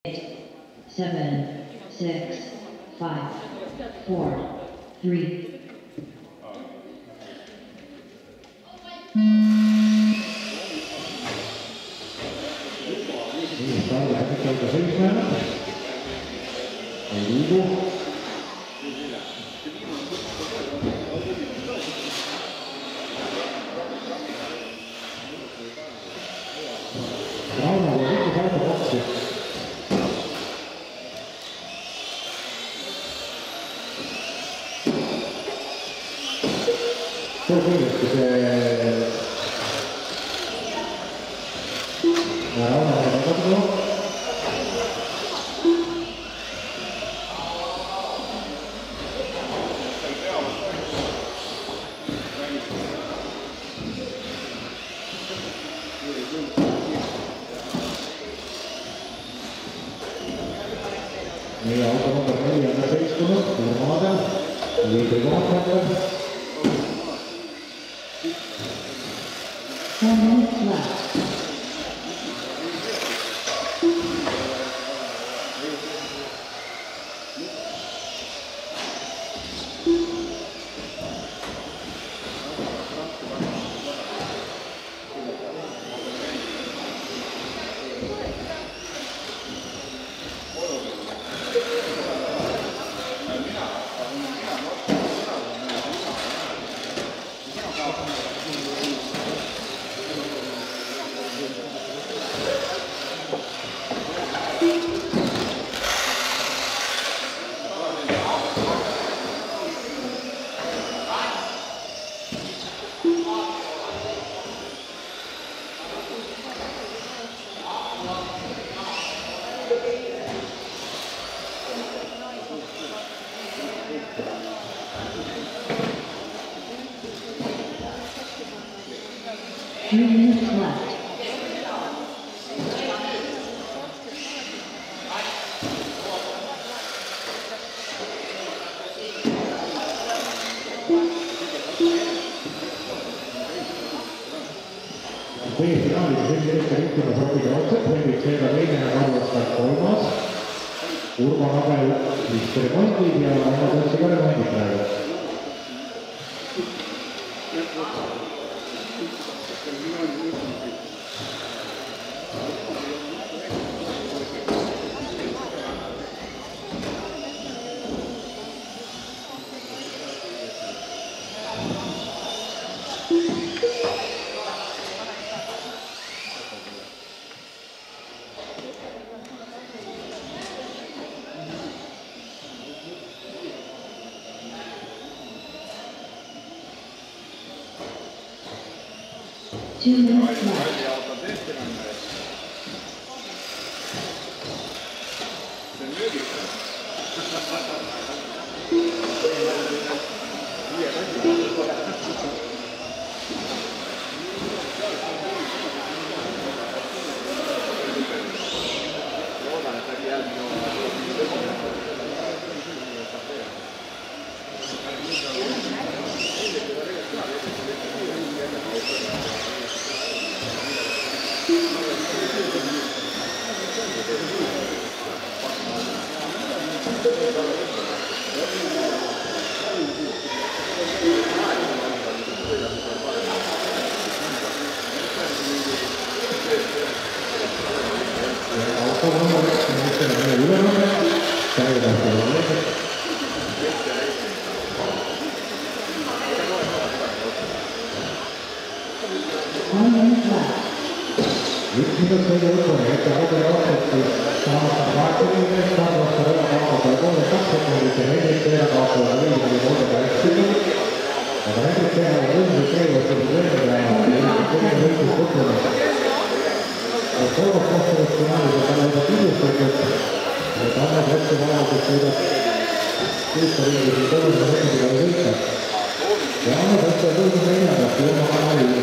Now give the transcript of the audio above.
7, 6, 5, 4, 3. Meie auto number 4 on seiskunud, Urmaadel, liidrikohataja. 1 minute left. Põhjafinaaliga selline juhtima sobiga otsed, Hendrik Seega teine ja Karl-Oskar kolmas. Urban Abel vist remondib ja Anna Tõtsi ka remondib praegu. Two minutes left. Yksinkertaisesti ei ole, että Robert otettiin saamassa vaihtuvuuteen, Karl-Oskar Rönnakaupalla 3-2 sekundissa, Hendrik Seega-kaupalla liideri Volga Eksinen. Mutta Hendrik Seega on yhdessä keilossa Rönnakaupalla ja yhdessä yhdessä kokonaan. Kolmas kohtaus finaalissa tällaista kiinnostukset, mutta Anna Tõtsi vaikutus siitä Kiista ringisin kolmella sekundilla võita. Ja Anna Tõtsi on tullut neljändast ilman kanaliin.